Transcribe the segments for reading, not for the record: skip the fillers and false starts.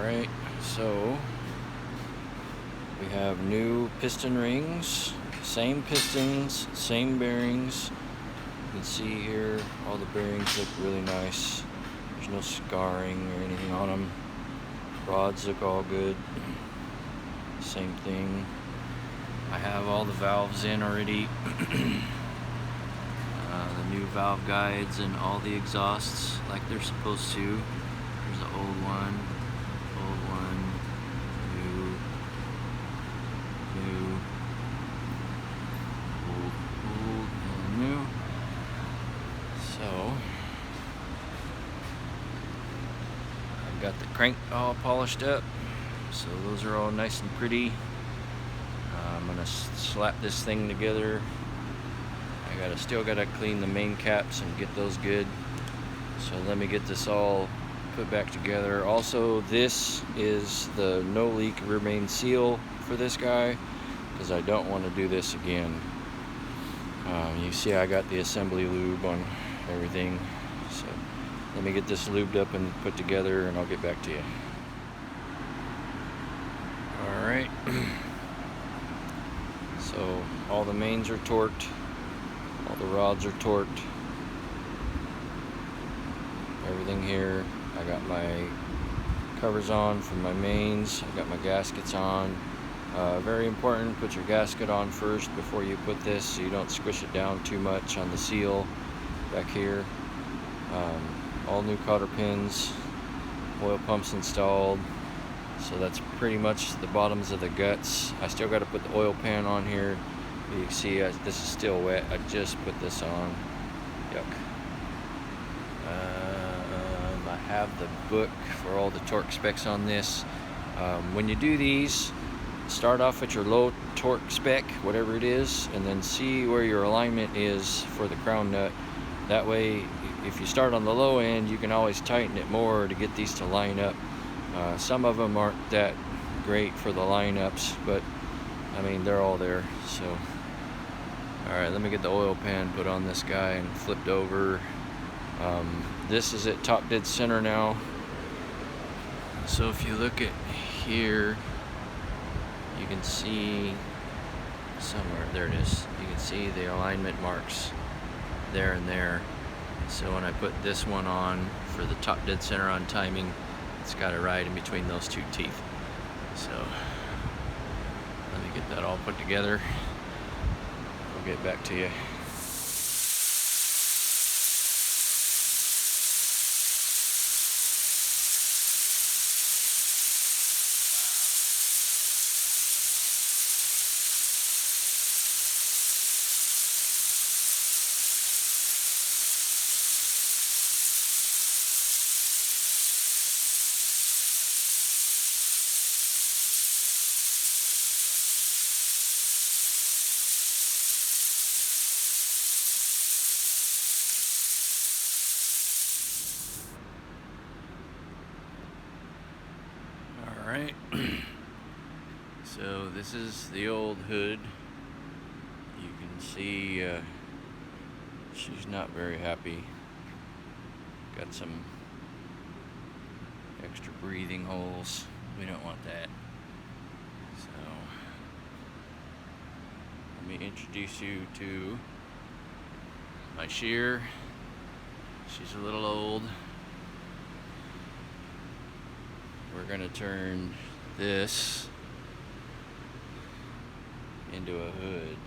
Alright, so we have new piston rings, same pistons, same bearings. You can see here all the bearings look really nice. There's no scarring or anything on them. Rods look all good. Same thing. I have all the valves in already. The new valve guides and all the exhausts like they're supposed to. There's the old one, new, old, and new. So I've got the crank all polished up, so those are all nice and pretty. I'm gonna slap this thing together. Still gotta clean the main caps and get those good. So let me get this all put back together. Also, this is the no leak rear main seal for this guy, because I don't want to do this again. You see I got the assembly lube on everything. So let me get this lubed up and put together, and I'll get back to you. Alright. So all the mains are torqued. All the rods are torqued. Everything here. I got my covers on for my mains. I got my gaskets on. Very important, put your gasket on first before you put this so you don't squish it down too much on the seal back here. All new cotter pins. Oil pumps installed. So that's pretty much the bottoms of the guts. I still got to put the oil pan on here. You can see this is still wet. I just put this on. Yuck. I have the book for all the torque specs on this. When you do these, start off at your low torque spec, whatever it is, and then see where your alignment is for the crown nut. That way, if you start on the low end, you can always tighten it more to get these to line up. Some of them aren't that great for the lineups, but I mean, they're all there. So alright, let me get the oil pan put on this guy and flipped over. This is at top dead center now. So if you look at here, you can see somewhere, there it is. You can see the alignment marks there and there. So when I put this one on for the top dead center on timing, it's got it right in between those two teeth. So let me get that all put together. I'll get back to you. Alright, so this is the old hood. You can see she's not very happy. Got some extra breathing holes. We don't want that. So let me introduce you to my shear. She's a little old. We're going to turn this into a hood.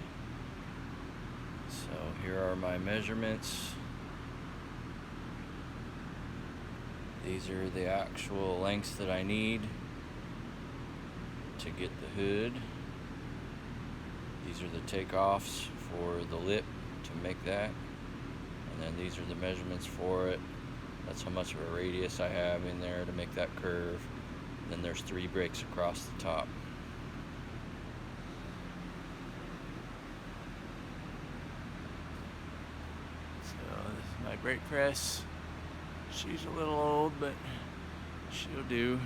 So here are my measurements. These are the actual lengths that I need to get the hood. These are the takeoffs for the lip to make that. And then these are the measurements for it. That's how much of a radius I have in there to make that curve. Then there's 3 breaks across the top. So this is my brake press. She's a little old, but she'll do.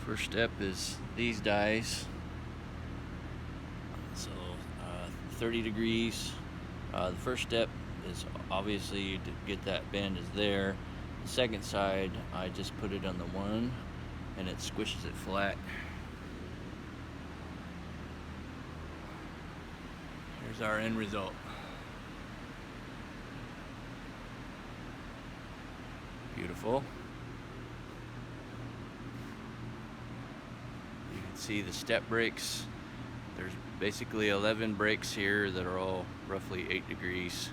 First step is these dies. So 30 degrees. The first step is obviously to get that bend is there. The second side, I just put it on the one and it squishes it flat. Here's our end result. Beautiful. You can see the step brakes. There's basically 11 brakes here that are all roughly 8 degrees.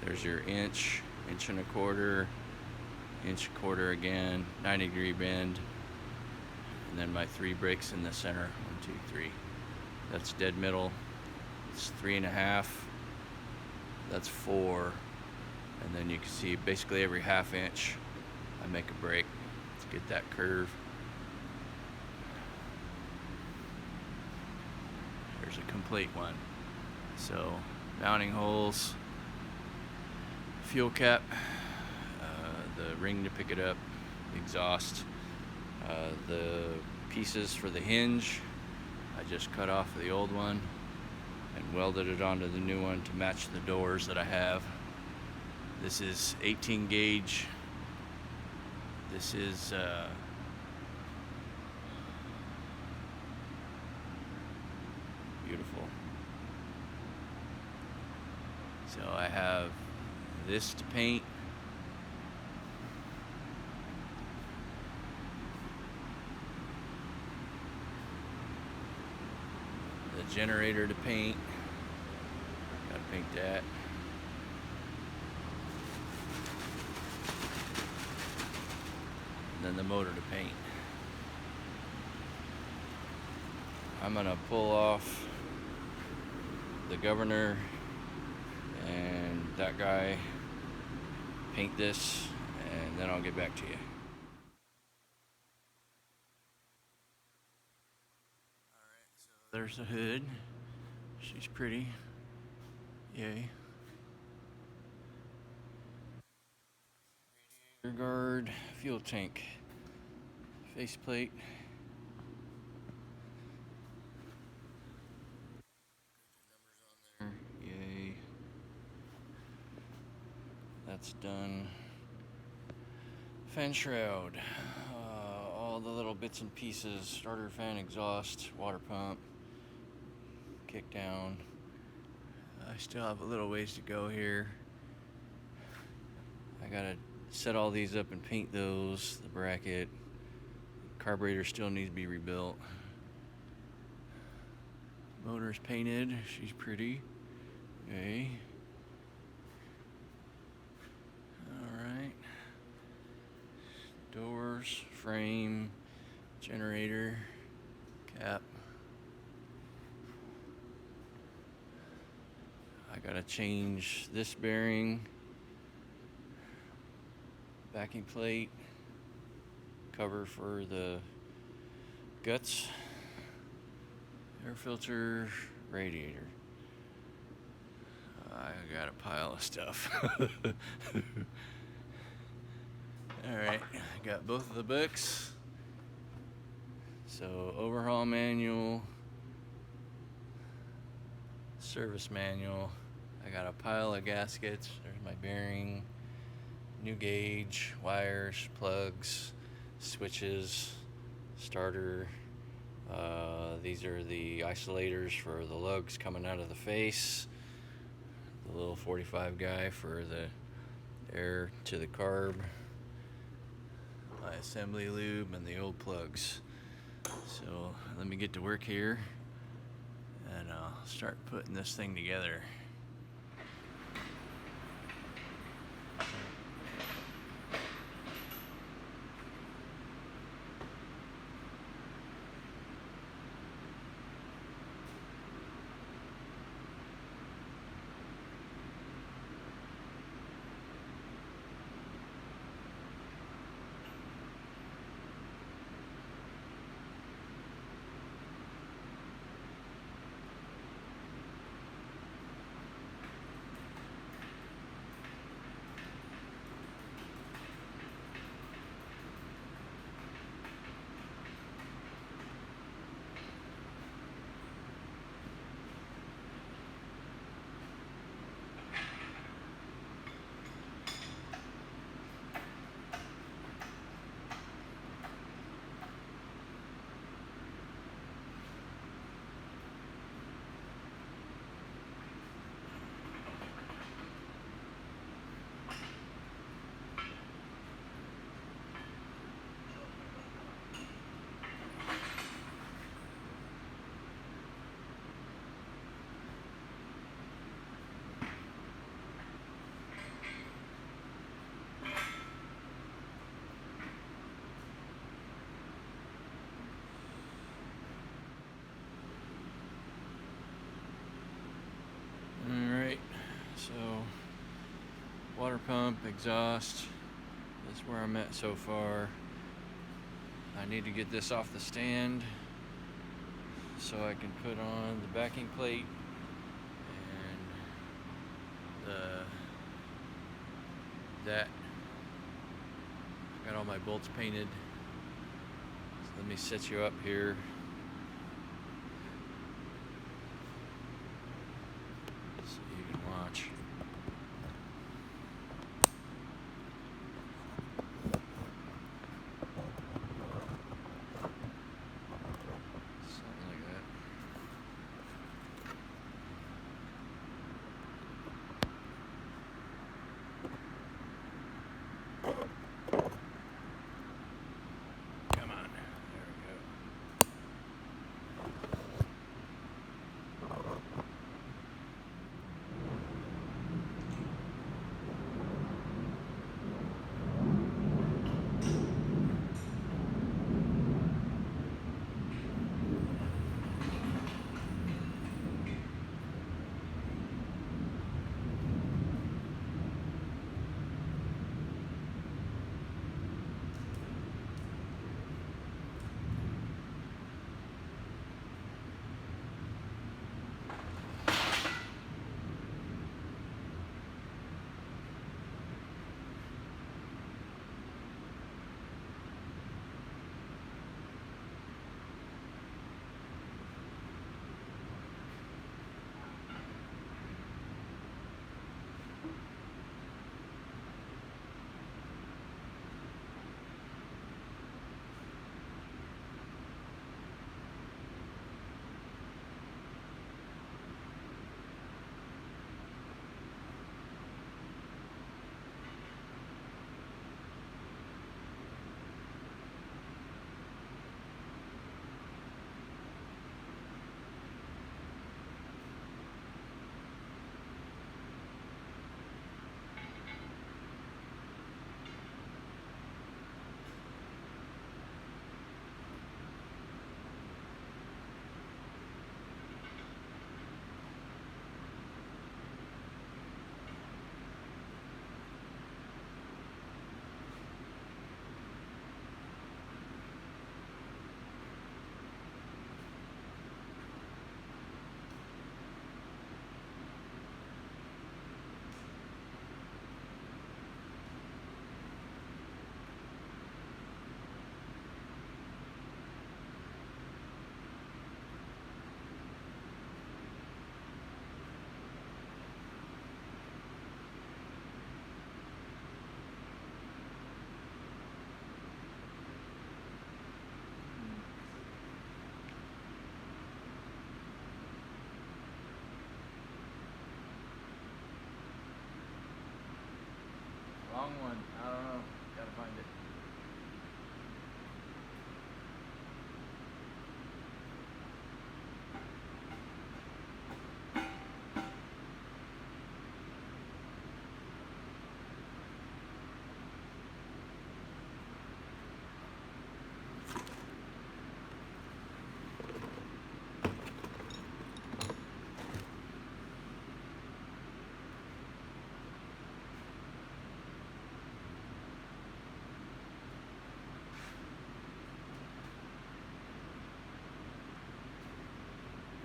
There's your inch and a quarter, inch, quarter again, 90-degree bend, and then my 3 brakes in the center, 1, 2, 3. That's dead middle. It's 3.5. That's 4, and then you can see basically every ½ inch I make a brake to get that curve. There's a complete one. So mounting holes, fuel cap, the ring to pick it up, exhaust, the pieces for the hinge I just cut off the old one and welded it onto the new one to match the doors that I have. This is 18 gauge. This is beautiful. So I have this to paint. The generator to paint. Gotta paint that. And then the motor to paint. I'm gonna pull off the governor and that guy, paint this, and then I'll get back to you. Alright, so there's the hood. She's pretty. Yay. Rear guard, fuel tank, faceplate. Yay. That's done. Fan shroud. All the little bits and pieces. Starter fan, exhaust, water pump, kick down. I still have a little ways to go here. I gotta set all these up and paint those. The bracket. Carburetor still needs to be rebuilt. Motor's painted. She's pretty. Okay. Alright. Doors, frame, generator, cap. I gotta change this bearing, backing plate, cover for the guts, air filter, radiator. I got a pile of stuff. Alright, got both of the books. So overhaul manual, service manual. I got a pile of gaskets. There's my bearing, new gauge, wires, plugs, switches, starter. These are the isolators for the lugs coming out of the face. The little 45 guy for the air to the carb. My assembly lube and the old plugs. So let me get to work here and I'll start putting this thing together. water pump, exhaust. That's where I'm at so far. I need to get this off the stand so I can put on the backing plate and that. I got all my bolts painted. So let me set you up here. So you can watch. Something like that. Come on. There we go. Wrong one. I don't know. Gotta find it.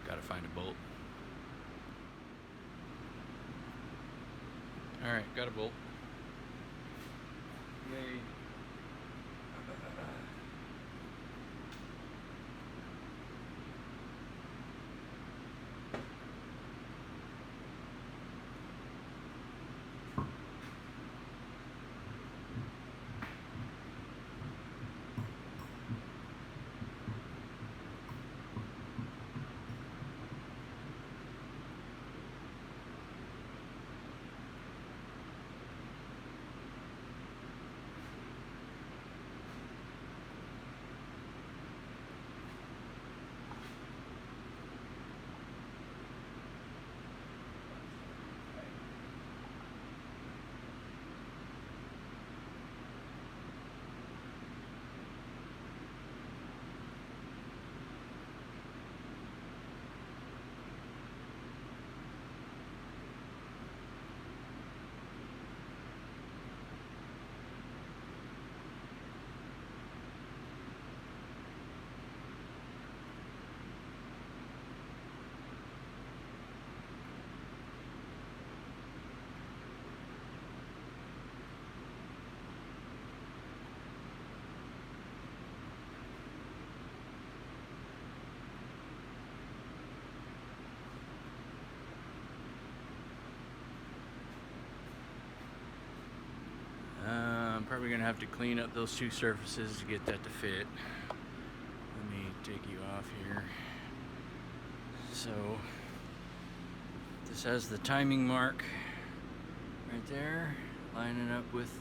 Gotta find a bolt. Alright, got a bolt. Yay. we're gonna have to clean up those two surfaces to get that to fit. Let me take you off here. So this has the timing mark right there, lining up with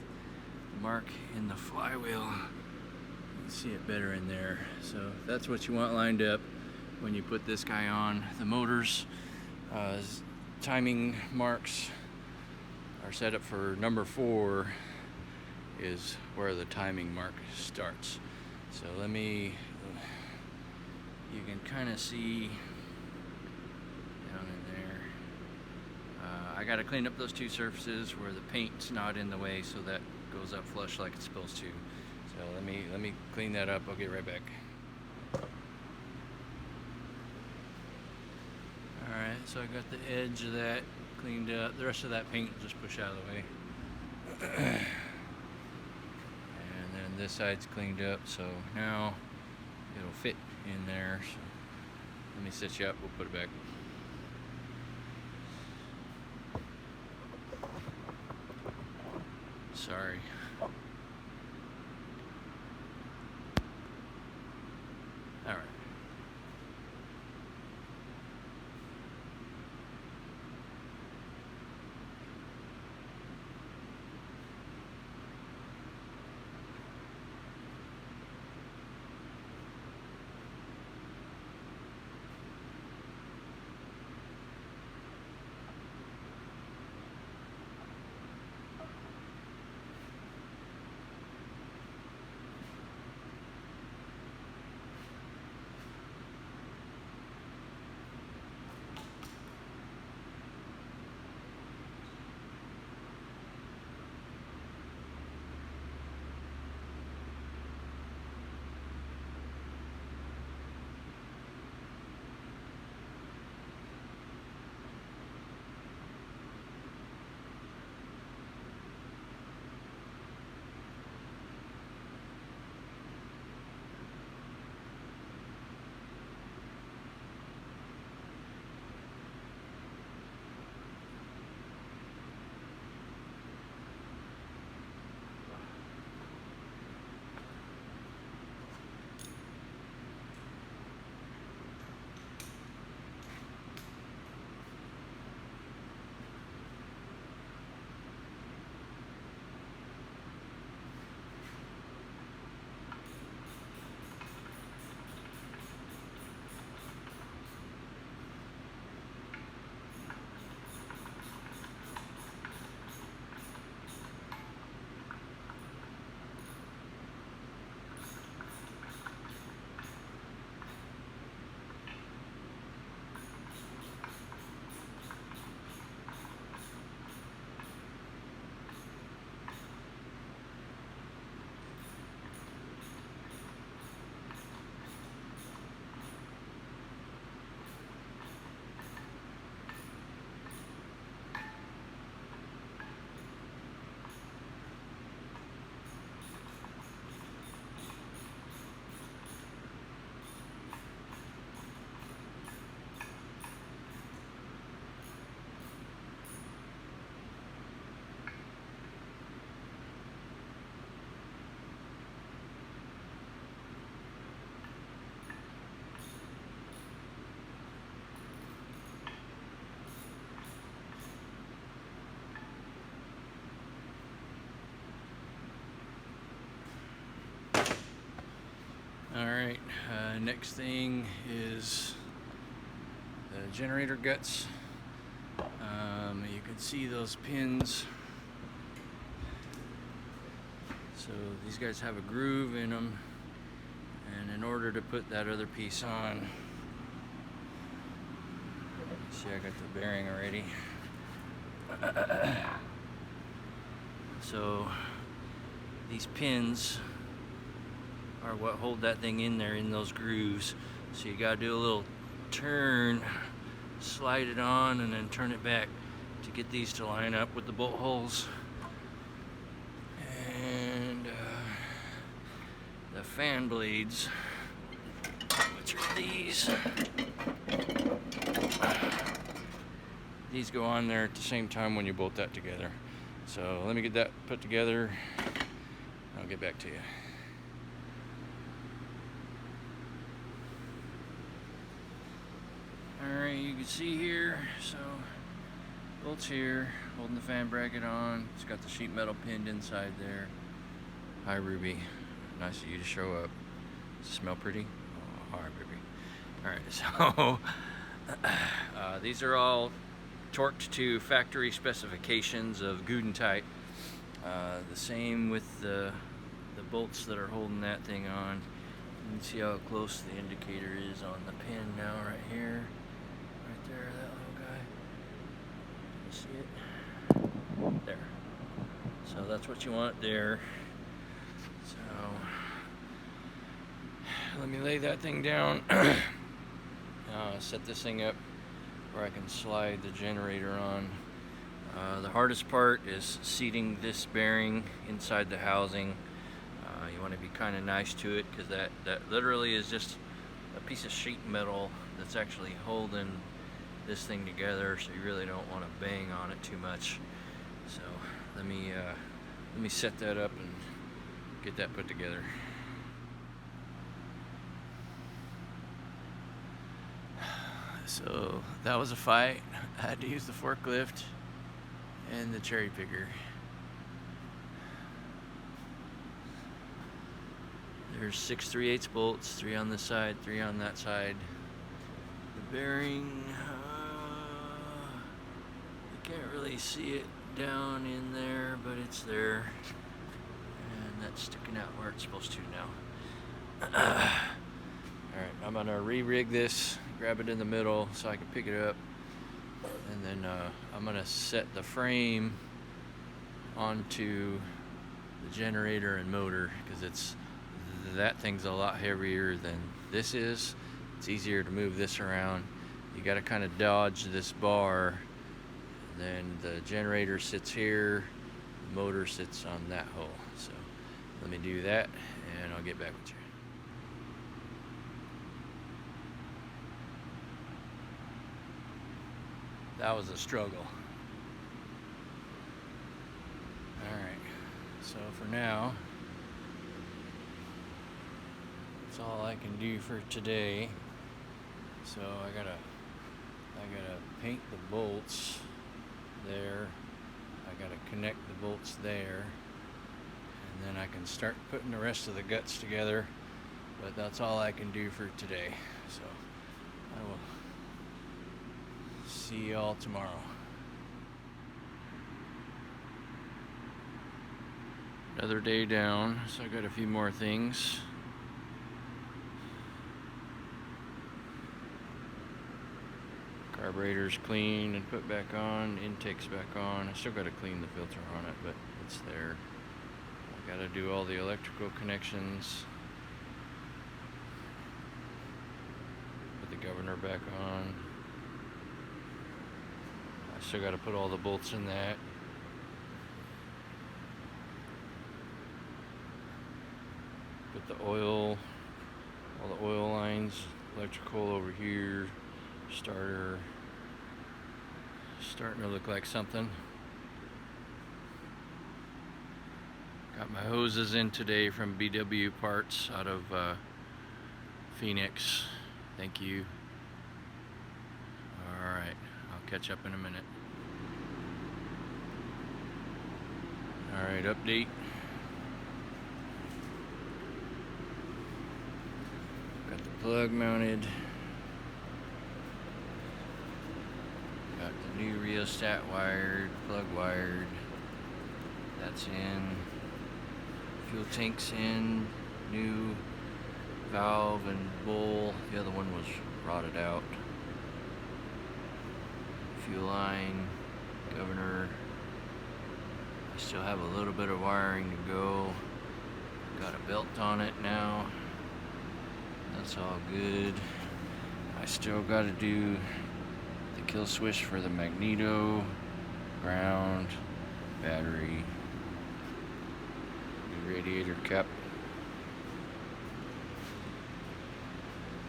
the mark in the flywheel. You can see it better in there. So that's what you want lined up when you put this guy on. The motor's timing marks are set up for number 4 is where the timing mark starts. So you can kind of see down in there. I got to clean up those two surfaces where the paint's not in the way, so that goes up flush like it's supposed to. So let me clean that up. I'll get right back. Alright, so I got the edge of that cleaned up. The rest of that paint just push out of the way. And then this side's cleaned up, so now it'll fit in there. So let me set you up, we'll put it back. Sorry. All right. Alright, next thing is the generator guts. You can see those pins. So these guys have a groove in them, and in order to put that other piece on, see, I got the bearing already. So these pins are what hold that thing in there in those grooves. So you gotta do a little turn, slide it on, and then turn it back to get these to line up with the bolt holes. And the fan blades, which are these go on there at the same time when you bolt that together. So let me get that put together, I'll get back to you. Alright, you can see here, so bolts here, holding the fan bracket on. It's got the sheet metal pinned inside there. Hi Ruby, nice of you to show up. Does it smell pretty? Oh, hi Ruby. Alright, so these are all torqued to factory specifications of Gudentite. The same with the bolts that are holding that thing on. You can see how close the indicator is on the pin now right here. Right there, that little guy. You see it? There. So that's what you want there. So let me lay that thing down. Set this thing up where I can slide the generator on. The hardest part is seating this bearing inside the housing. You want to be kind of nice to it, because that literally is just a piece of sheet metal that's actually holding this thing together, so you really don't want to bang on it too much. So let me set that up and get that put together. So that was a fight. I had to use the forklift and the cherry picker. There's 6 3/8 bolts, 3 on this side, 3 on that side. The bearing, you can't really see it down in there, but it's there. And that's sticking out where it's supposed to now. Alright, I'm gonna re-rig this, grab it in the middle so I can pick it up. And then I'm gonna set the frame onto the generator and motor, because that thing's a lot heavier than this is. It's easier to move this around. You got to kind of dodge this bar. Then the generator sits here, the motor sits on that hole. So let me do that and I'll get back with you. That was a struggle. Alright, so for now, that's all I can do for today. So I gotta paint the bolts there. I gotta connect the bolts there, and then I can start putting the rest of the guts together. But that's all I can do for today. So I will see y'all tomorrow. Another day down, so I got a few more things. Carburetor's clean and put back on, intake's back on. I still got to clean the filter on it, but it's there. I got to do all the electrical connections. Put the governor back on. I still got to put all the bolts in that. Put the oil, all the oil lines, electrical over here. Starter starting to look like something. Got my hoses in today from BW Parts out of Phoenix. Thank you. Alright, I'll catch up in a minute. Alright, update. Got the plug mounted. Got the new rheostat wired, plug wired. That's in. Fuel tank's in. New valve and bowl. The other one was rotted out. Fuel line, governor. I still have a little bit of wiring to go. Got a belt on it now. That's all good. I still got to do the kill switch for the magneto, ground, battery, new radiator cap.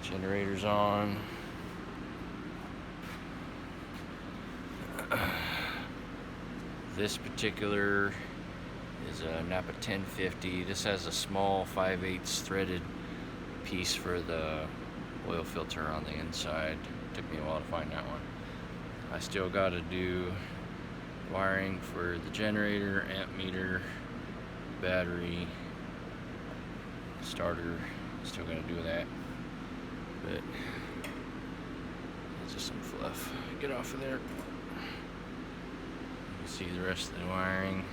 Generator's on. This particular is a Napa 1050. This has a small 5/8 threaded piece for the oil filter on the inside. Took me a while to find that one. I still got to do wiring for the generator, amp meter, battery, starter. Still got to do that, but it's just some fluff. Get off of there. You can see the rest of the wiring.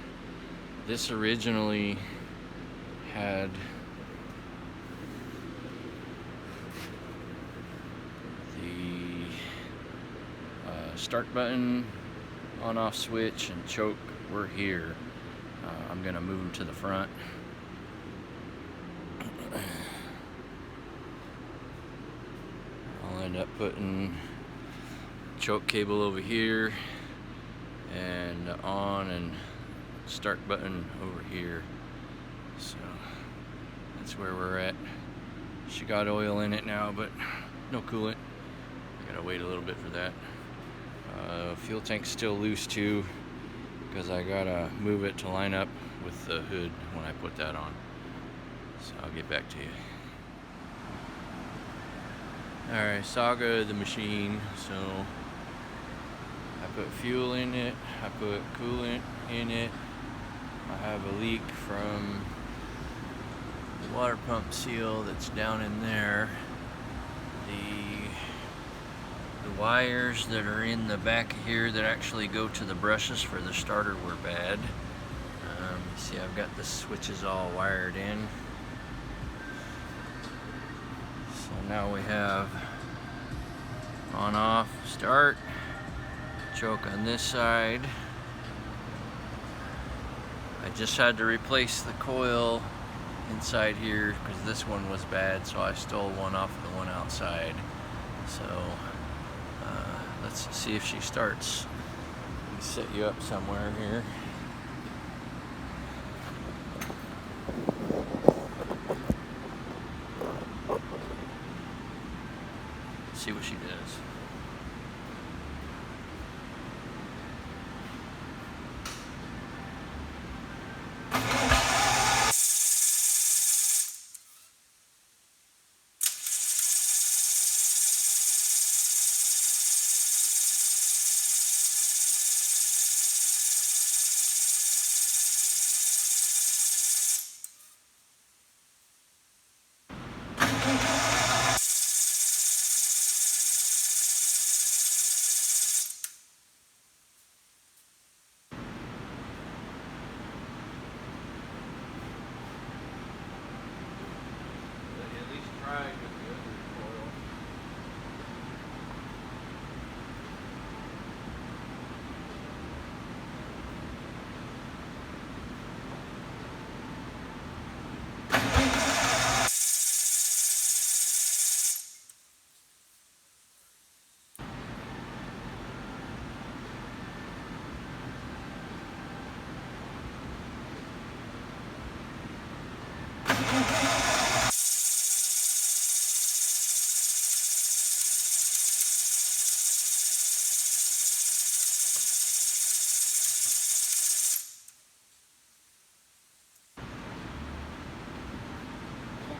This originally had the start button, on-off switch, and choke were here. I'm gonna move them to the front. I'll end up putting choke cable over here and on and start button over here. So that's where we're at. She got oil in it now, but no coolant. I gotta wait a little bit for that. Fuel tank's still loose too, because I gotta move it to line up with the hood when I put that on. So I'll get back to you. Alright, saga the machine. So I put fuel in it, I put coolant in it. I have a leak from the water pump seal that's down in there. The wires that are in the back here that actually go to the brushes for the starter were bad. See, I've got the switches all wired in. So now we have on, off, start, choke on this side. I just had to replace the coil inside here because this one was bad, so I stole one off the one outside. So let's see if she starts. Let me set you up somewhere here. See what she does.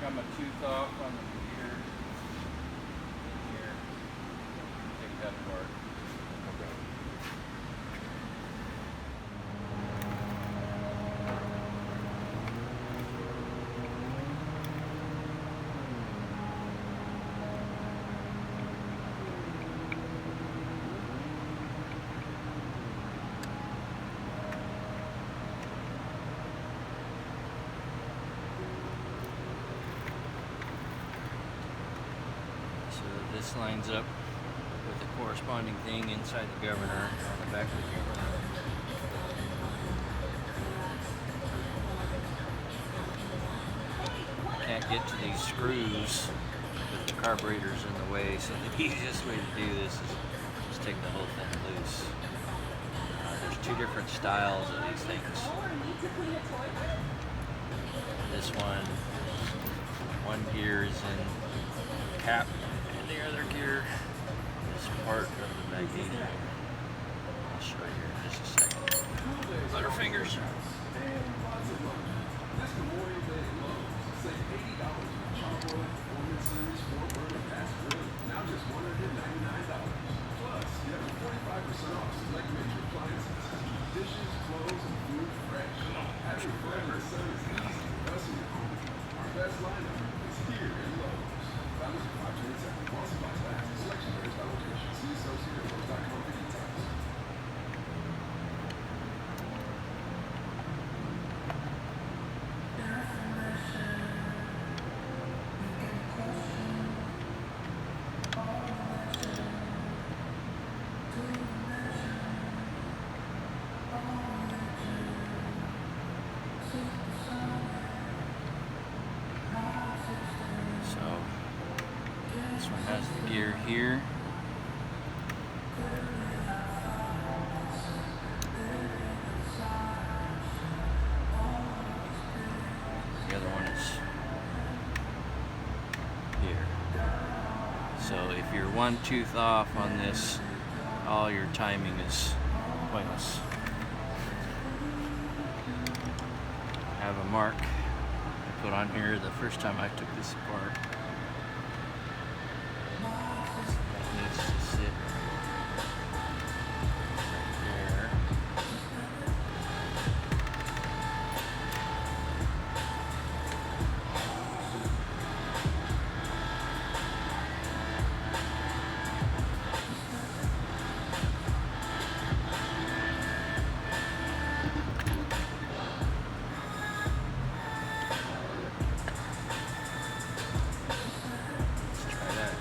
I'm a tooth off on the gear in here. Take that apart. This lines up with the corresponding thing inside the governor on the back of the governor. Can't get to these screws with the carburetors in the way, so the easiest way to do this is just take the whole thing loose. There's two different styles of these things. This one gear is in cap, and the other gear is part of the magnesium. I'll show you in just a second. Butterfingers. This one has the gear here. The other one is here. So if you're one tooth off on this, all your timing is pointless. I have a mark I put on here the first time I took this apart. Needs to sit right there. Let's try that.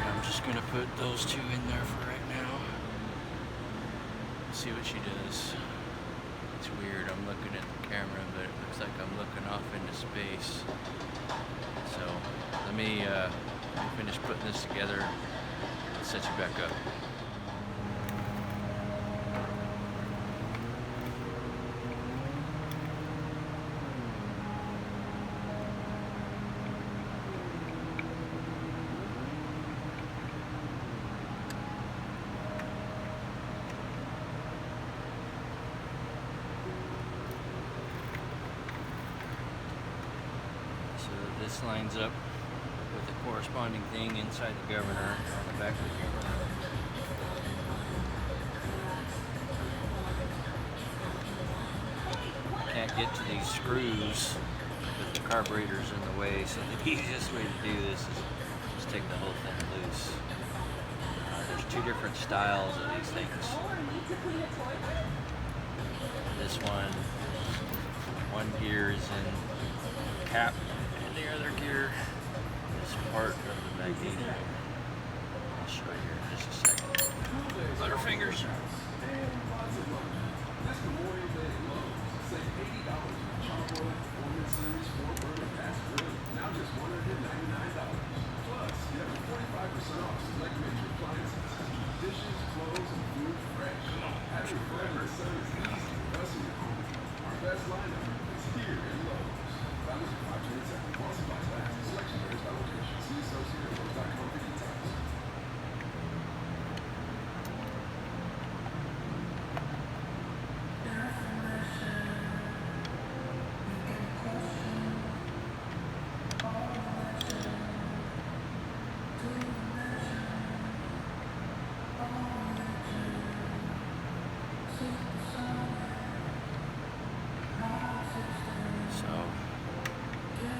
I'm just gonna put those two in there for right now. See what she does. It's weird, I'm looking at the camera, but it looks like I'm looking off into space. So let me finish putting this together and set you back up. So this lines up with the corresponding thing inside the governor on the back of the governor. Can't get to these screws with the carburetors in the way, so the easiest way to do this is just take the whole thing loose. There's two different styles of these things. This one gear is in cap, and the other gear is part of the magnesium. I'll show you here in just a second. Butterfingers.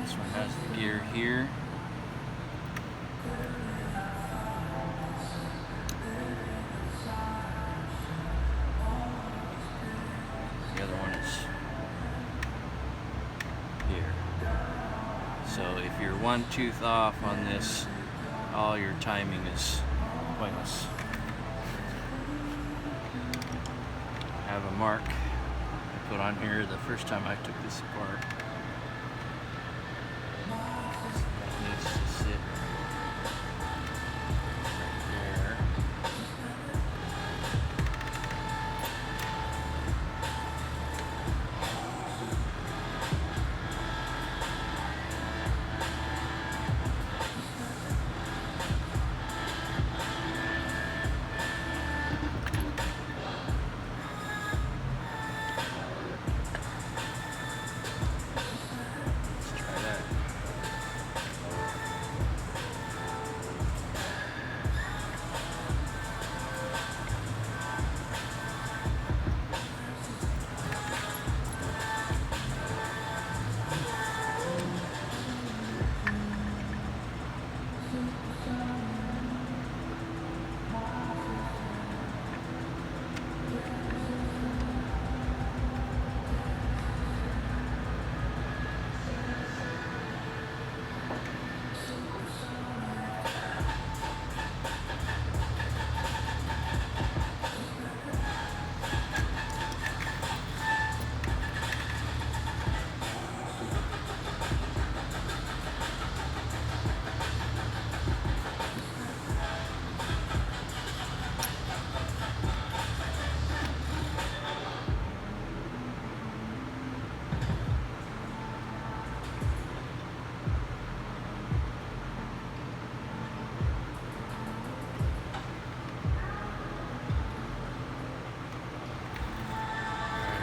This one has the gear here. The other one is here. So if you're one tooth off on this, all your timing is pointless. I have a mark I put on here the first time I took this apart. It needs to sit right there. Let's try that.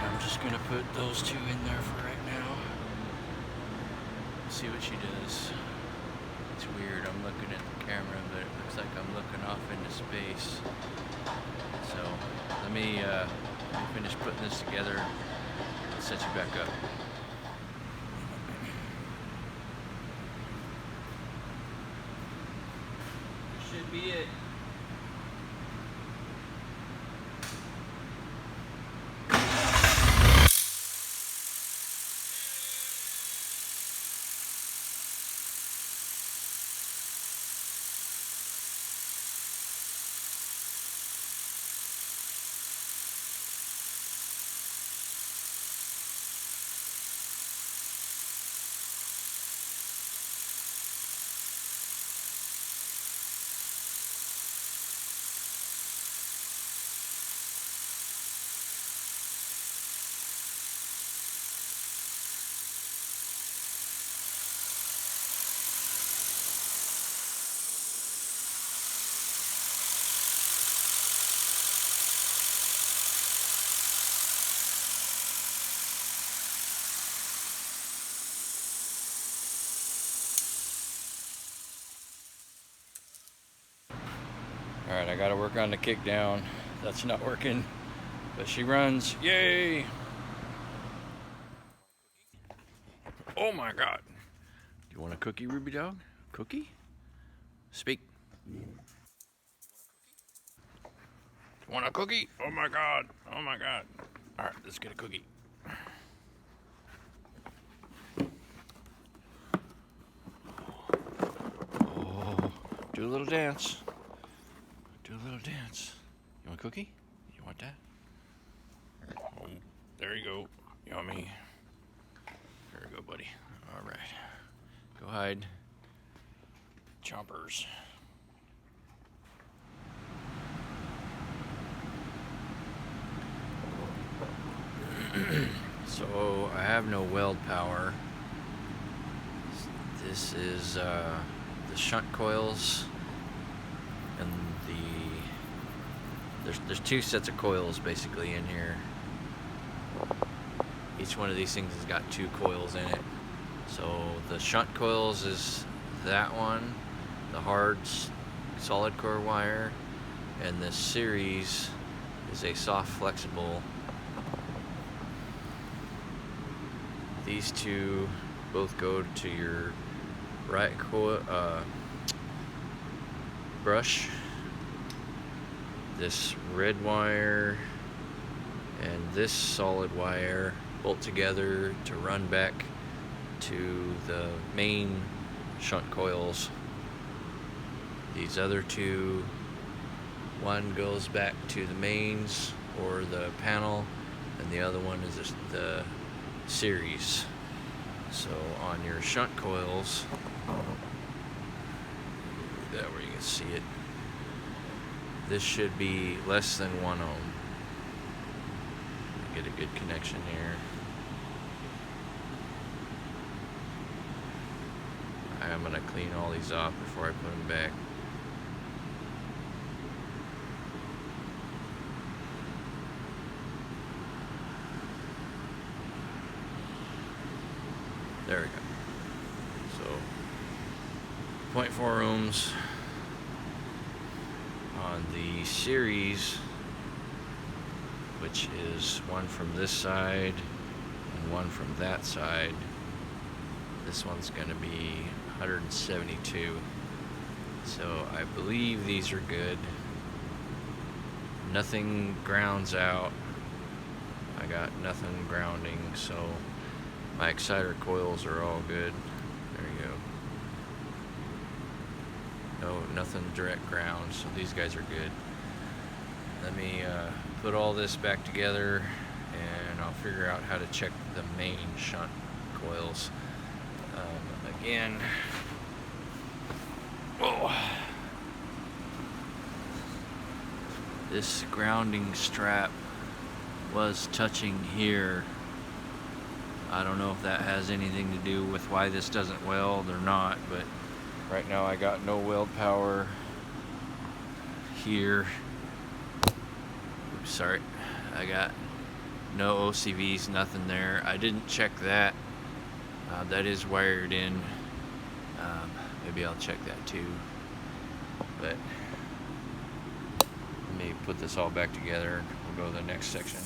I'm just gonna put those two in there for right now. See what she does. It's weird, I'm looking at the camera, but it looks like I'm looking off into space. So let me finish putting this together and set you back up. Should be it. All right, I gotta work on the kick down. That's not working, but she runs. Yay! Oh my God. Do you want a cookie, Ruby Dog? Cookie? Speak. You want a cookie? Oh my God. Oh my God. All right, let's get a cookie. Oh, do a little dance. Do a little dance. You want a cookie? You want that? Oh, there you go. Yummy. There you go, buddy. All right. Go hide. Chompers. So I have no weld power. This is the shunt coils and there's two sets of coils basically in here. Each one of these things has got two coils in it. So the shunt coils is that one, the hard solid core wire, and the series is a soft flexible. These two both go to your right brush. This red wire and this solid wire bolt together to run back to the main shunt coils. These other two, one goes back to the mains or the panel, and the other one is the series. So on your shunt coils, that where you can see it, this should be less than 1 ohm. Get a good connection here. I'm going to clean all these off before I put them back. There we go. So 0.4 ohms on the series, which is one from this side and one from that side. This one's going to be 172. So I believe these are good. Nothing grounds out. I got nothing grounding, so my exciter coils are all good. There you go. No, nothing direct ground, so these guys are good. Let me put all this back together, and I'll figure out how to check the main shunt coils. Again, this grounding strap was touching here. I don't know if that has anything to do with why this doesn't weld or not, but right now I got no weld power here. Oops, sorry. I got no OCVs, nothing there. I didn't check that. That is wired in. Maybe I'll check that too. But let me put this all back together. We'll go to the next section.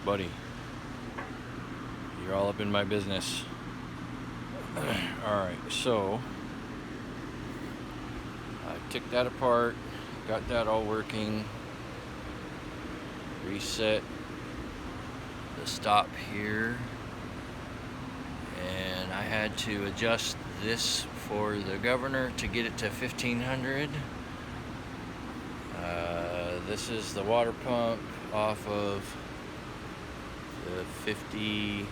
Buddy, you're all up in my business. Alright, so I took that apart, got that all working, reset the stop here, and I had to adjust this for the governor to get it to 1500. This is the water pump off of the 52.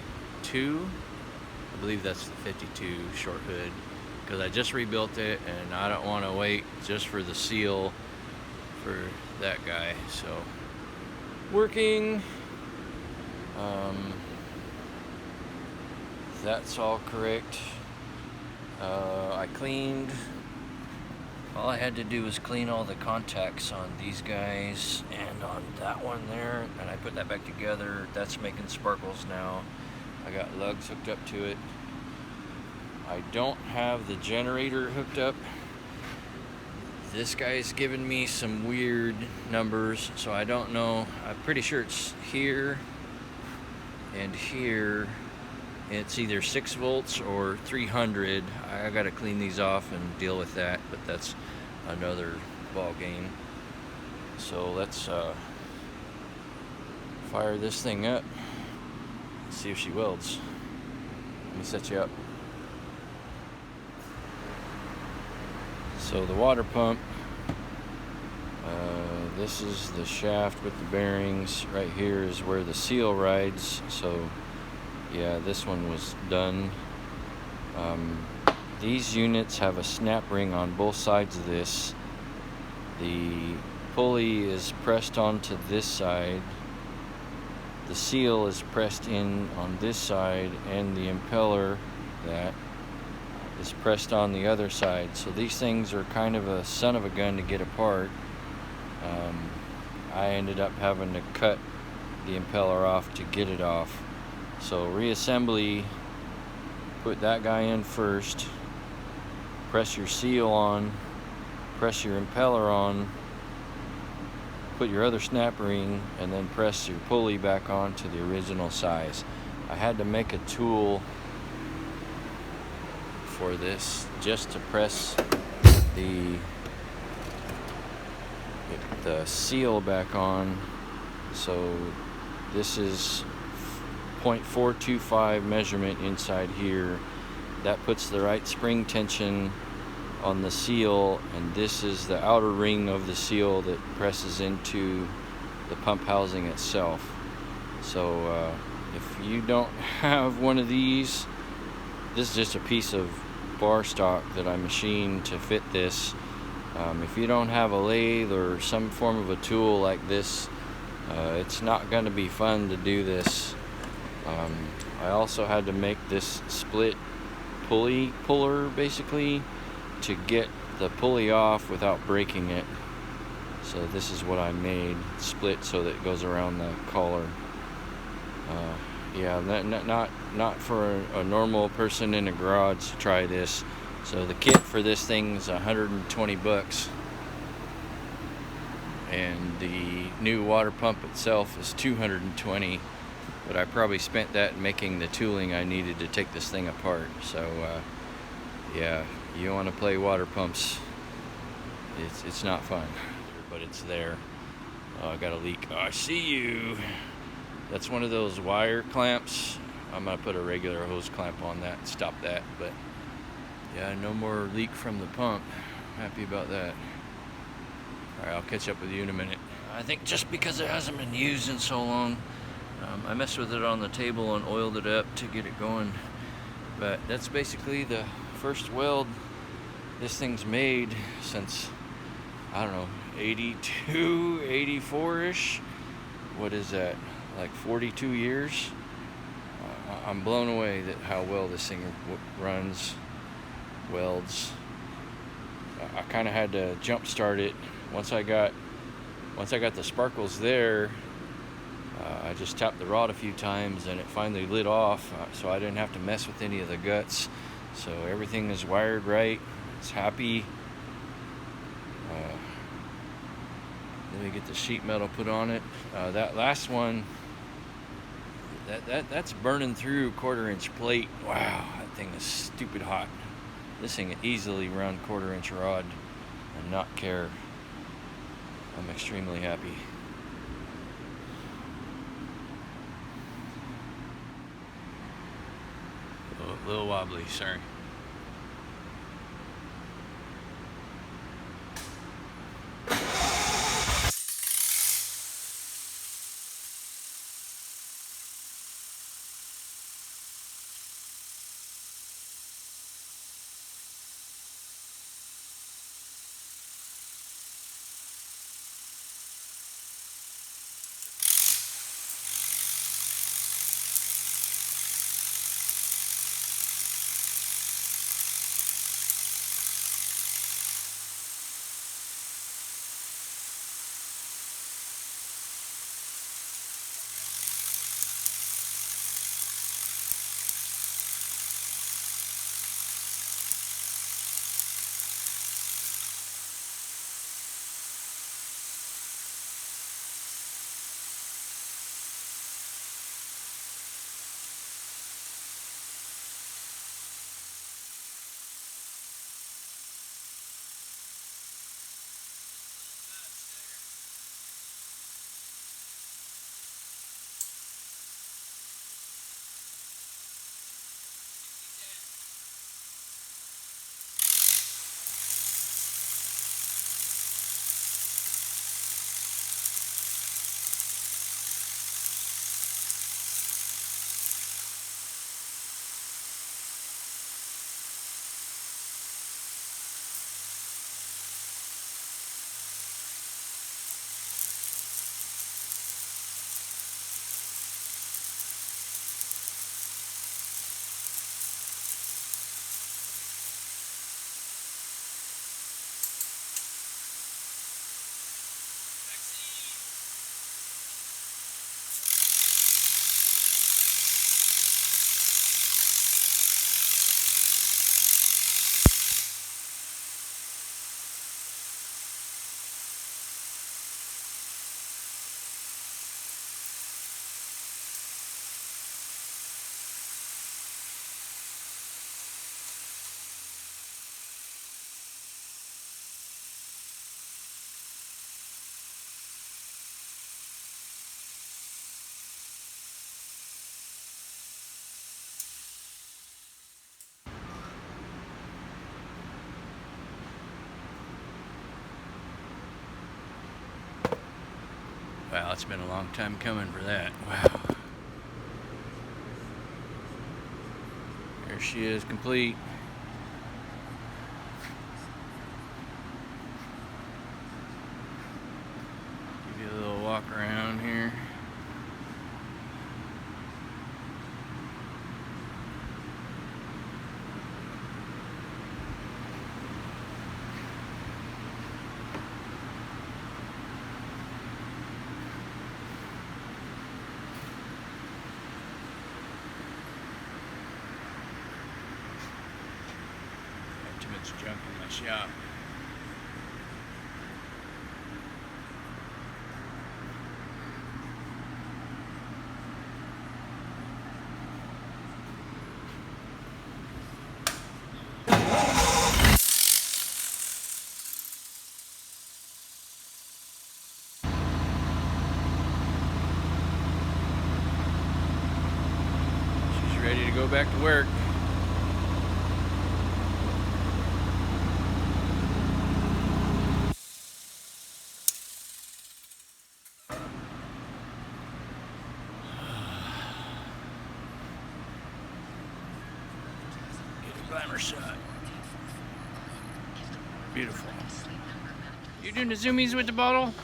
I believe that's the 52 short hood, because I just rebuilt it and I don't want to wait just for the seal for that guy. So working. That's all correct. I cleaned. All I had to do was clean all the contacts on these guys and on that one there, and I put that back together. That's making sparkles now. I got lugs hooked up to it. I don't have the generator hooked up. This guy's giving me some weird numbers, so I don't know. I'm pretty sure it's here and here, It's either 6 volts or 300. I gotta clean these off and deal with that, but that's another ball game. So let's fire this thing up, see if she welds. Let me set you up. So the water pump, this is the shaft with the bearings. Right here is where the seal rides. So yeah, this one was done. These units have a snap ring on both sides of this. The pulley is pressed onto this side. The seal is pressed in on this side, and the impeller that is pressed on the other side. So these things are kind of a son of a gun to get apart. I ended up having to cut the impeller off to get it off. So reassembly, put that guy in first, press your seal on, press your impeller on, put your other snap ring, and then press your pulley back on to the original size. I had to make a tool for this just to press the seal back on. So this is 0.425 measurement inside here. That puts the right spring tension on the seal, and this is the outer ring of the seal that presses into the pump housing itself. So if you don't have one of these, this is just a piece of bar stock that I machined to fit this. If you don't have a lathe or some form of a tool like this, it's not going to be fun to do this. I also had to make this split pulley puller basically to get the pulley off without breaking it. So this is what I made, split so that it goes around the collar. Yeah, not for a normal person in a garage to try this. So the kit for this thing's $120, and the new water pump itself is $220. But I probably spent that making the tooling I needed to take this thing apart. So yeah, you want to play water pumps, it's not fun, but it's there. Oh, I got a leak. Oh, I see you. That's one of those wire clamps. I'm gonna put a regular hose clamp on that and stop that. But yeah, no more leak from the pump. Happy about that. All right, I'll catch up with you in a minute. I think just because it hasn't been used in so long, I messed with it on the table and oiled it up to get it going. But that's basically the first weld this thing's made since, I don't know, 82, 84-ish. What is that, like 42 years? I'm blown away that how well this thing runs, welds. I kind of had to jump start it. Once I got the sparkles there, I just tapped the rod a few times and it finally lit off, so I didn't have to mess with any of the guts. So everything is wired right. It's happy. Let me get the sheet metal put on it. That last one, that's burning through 1/4-inch plate. Wow, that thing is stupid hot. This thing can easily run 1/4-inch rod and not care. I'm extremely happy. A little wobbly, sorry. Wow, it's been a long time coming for that. Wow. There she is, complete. Give you a little walk around here. Too much junk in my shop. She's ready to go back to work. Glamour shot. Beautiful. You doing the zoomies with the bottle?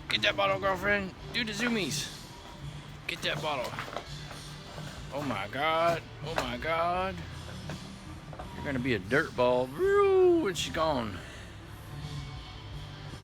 Get that bottle, girlfriend. Do the zoomies. Get that bottle. Oh my God. Oh my God. You're gonna be a dirt ball. Woo, and she's gone.